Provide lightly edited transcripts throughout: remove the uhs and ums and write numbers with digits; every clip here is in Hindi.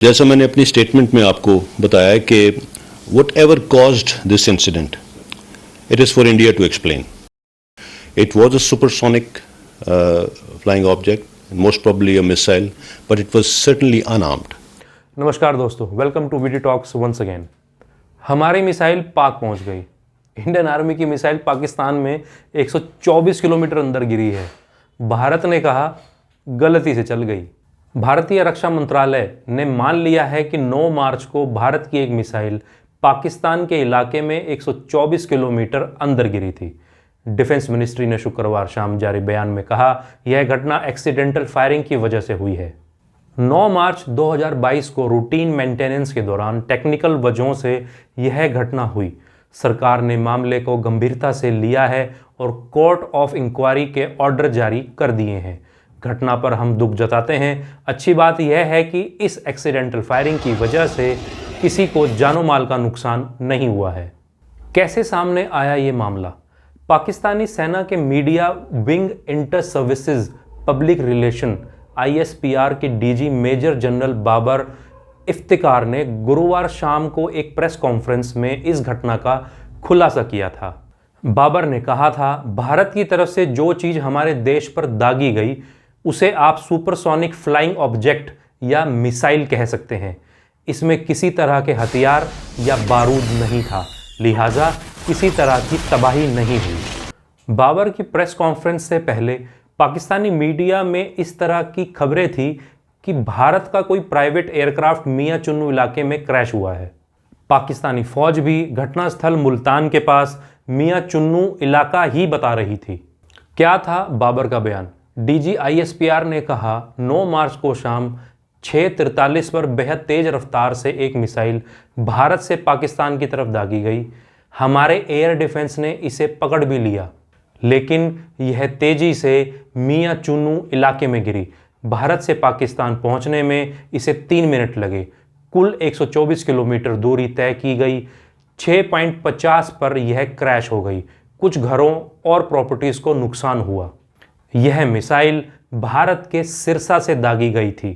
जैसा मैंने अपनी स्टेटमेंट में आपको बताया कि what ever caused this incident it is for India to explain. It was a supersonic flying object, most probably a missile, but it was certainly unarmed. नमस्कार दोस्तों, welcome to video talks once again. हमारी मिसाइल पाक पहुंच गई. इंडियन आर्मी की मिसाइल पाकिस्तान में 124 किलोमीटर अंदर गिरी है. भारत ने कहा गलती से चल गई. भारतीय रक्षा मंत्रालय ने मान लिया है कि 9 मार्च को भारत की एक मिसाइल पाकिस्तान के इलाके में 124 किलोमीटर अंदर गिरी थी. डिफेंस मिनिस्ट्री ने शुक्रवार शाम जारी बयान में कहा यह घटना एक्सीडेंटल फायरिंग की वजह से हुई है. 9 मार्च 2022 को रूटीन मेंटेनेंस के दौरान टेक्निकल वजहों से यह घटना हुई. सरकार ने मामले को गंभीरता से लिया है और कोर्ट ऑफ इंक्वायरी के ऑर्डर जारी कर दिए हैं. घटना पर हम दुख जताते हैं. अच्छी बात यह है कि इस एक्सीडेंटल फायरिंग की वजह से किसी को जानो माल का नुकसान नहीं हुआ है. कैसे सामने आया ये मामला? पाकिस्तानी सेना के media wing inter services public relation ISPR के DG major general Babar Iftikhar ने गुरुवार शाम को एक प्रेस कॉन्फ्रेंस में इस घटना का खुलासा किया था. बाबर ने कहा था, भारत की तरफ से जो चीज़ हमारे देश पर दागी गई उसे आप सुपरसोनिक फ्लाइंग ऑब्जेक्ट या मिसाइल कह सकते हैं. इसमें किसी तरह के हथियार या बारूद नहीं था, लिहाजा किसी तरह की तबाही नहीं हुई. बाबर की प्रेस कॉन्फ्रेंस से पहले पाकिस्तानी मीडिया में इस तरह की खबरें थी कि भारत का कोई प्राइवेट एयरक्राफ्ट मियां चुन्नू इलाके में क्रैश हुआ है. पाकिस्तानी फौज भी घटनास्थल मुल्तान के पास मियां चुन्नू इलाका ही बता रही थी. क्या था बाबर का बयान? DG ISPR ने कहा 9 मार्च को शाम 6:43 पर बेहद तेज रफ्तार से एक मिसाइल भारत से पाकिस्तान की तरफ दागी गई. हमारे एयर डिफेंस ने इसे पकड़ भी लिया, लेकिन यह तेजी से मियां चुन्नू इलाके में गिरी. भारत से पाकिस्तान पहुंचने में इसे 3 मिनट लगे. कुल 124 किलोमीटर दूरी तय की गई. 6.50 पर यह क्रैश हो गई. कुछ घरों और प्रॉपर्टीज़ को नुकसान हुआ. यह मिसाइल भारत के सिरसा से दागी गई थी.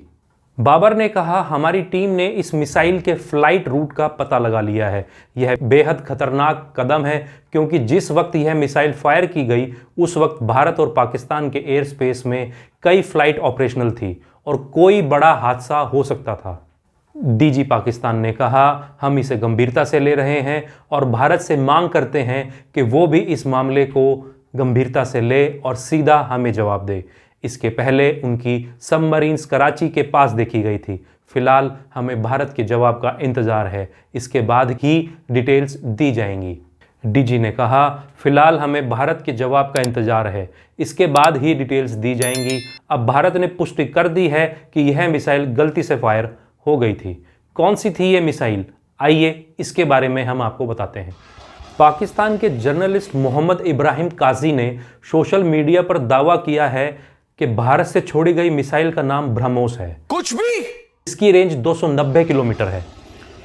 बाबर ने कहा हमारी टीम ने इस मिसाइल के फ्लाइट रूट का पता लगा लिया है. यह बेहद खतरनाक कदम है क्योंकि जिस वक्त यह मिसाइल फायर की गई उस वक्त भारत और पाकिस्तान के एयर स्पेस में कई फ्लाइट ऑपरेशनल थी और कोई बड़ा हादसा हो सकता था. DG पाकिस्तान ने कहा हम इसे गंभीरता से ले रहे हैं और भारत से मांग करते हैं कि वो भी इस मामले को गंभीरता से ले और सीधा हमें जवाब दे. इसके पहले उनकी सबमरीन्स कराची के पास देखी गई थी. फिलहाल हमें भारत के जवाब का इंतज़ार है, इसके बाद ही डिटेल्स दी जाएंगी. DG ने कहा फिलहाल हमें भारत के जवाब का इंतज़ार है, इसके बाद ही डिटेल्स दी जाएंगी. अब भारत ने पुष्टि कर दी है कि यह मिसाइल गलती से फायर हो गई थी. कौन सी थी ये मिसाइल? आइए इसके बारे में हम आपको बताते हैं. पाकिस्तान के जर्नलिस्ट मोहम्मद इब्राहिम काजी ने सोशल मीडिया पर दावा किया है कि भारत से छोड़ी गई मिसाइल का नाम ब्रह्मोस है. कुछ भी? इसकी रेंज 290 किलोमीटर है.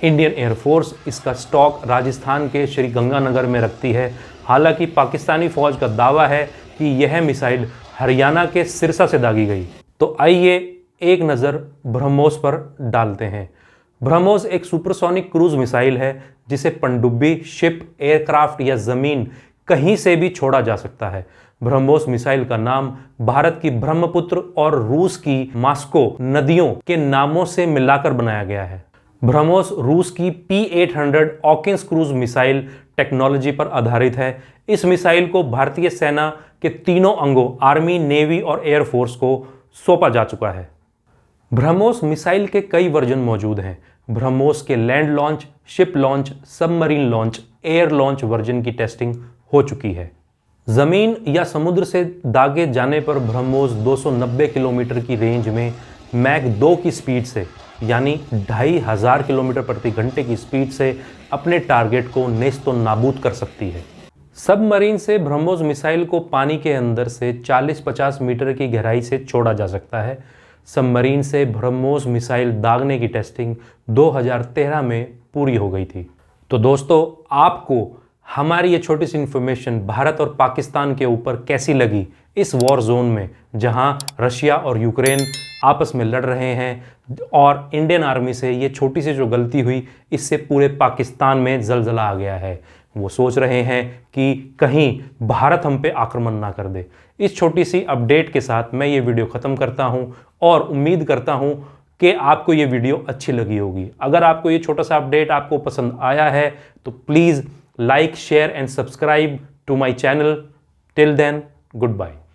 इंडियन एयरफोर्स इसका स्टॉक राजस्थान के श्रीगंगानगर में रखती है. हालांकि पाकिस्तानी फौज का दावा है कि यह मिसाइल हरियाणा के सिरसा से दागी गई. तो आइए एक नज़र ब्रह्मोस पर डालते हैं. ब्रह्मोस एक सुपरसोनिक क्रूज मिसाइल है जिसे पनडुब्बी, शिप, एयरक्राफ्ट या ज़मीन कहीं से भी छोड़ा जा सकता है. ब्रह्मोस मिसाइल का नाम भारत की ब्रह्मपुत्र और रूस की मॉस्को नदियों के नामों से मिलाकर बनाया गया है. ब्रह्मोस रूस की P-800 ऑकिंस क्रूज मिसाइल टेक्नोलॉजी पर आधारित है. इस मिसाइल को भारतीय सेना के तीनों अंगों आर्मी, नेवी और एयरफोर्स को सौंपा जा चुका है. ब्रह्मोस मिसाइल के कई वर्जन मौजूद हैं. ब्रह्मोस के land launch, ship launch, submarine launch, air launch version की टेस्टिंग हो चुकी है. ज़मीन या समुद्र से दागे जाने पर ब्रह्मोस 290 किलोमीटर की रेंज में मैक 2 की स्पीड से यानी 2500 किलोमीटर प्रति घंटे की स्पीड से अपने टारगेट को नेस्तो नाबूद कर सकती है. सबमरीन से ब्रह्मोस मिसाइल को पानी के अंदर से 40-50 मीटर की गहराई से छोड़ा जा सकता है. सबमरीन से ब्रह्मोस मिसाइल दागने की टेस्टिंग 2013 में पूरी हो गई थी. तो दोस्तों, आपको हमारी ये छोटी सी इन्फॉर्मेशन भारत और पाकिस्तान के ऊपर कैसी लगी इस वॉर जोन में जहां रशिया और यूक्रेन आपस में लड़ रहे हैं और इंडियन आर्मी से ये छोटी सी जो गलती हुई इससे पूरे पाकिस्तान में जलजला आ गया है। वो सोच रहे हैं कि कहीं भारत हम पे आक्रमण ना कर दे। इस छोटी सी अपडेट के साथ मैं ये वीडियो ख़त्म करता हूं और उम्मीद करता हूं कि आपको ये वीडियो अच्छी लगी होगी। अगर आपको ये छोटा सा अपडेट आपको पसंद आया है तो please like, share and subscribe to my channel. Till then, good bye.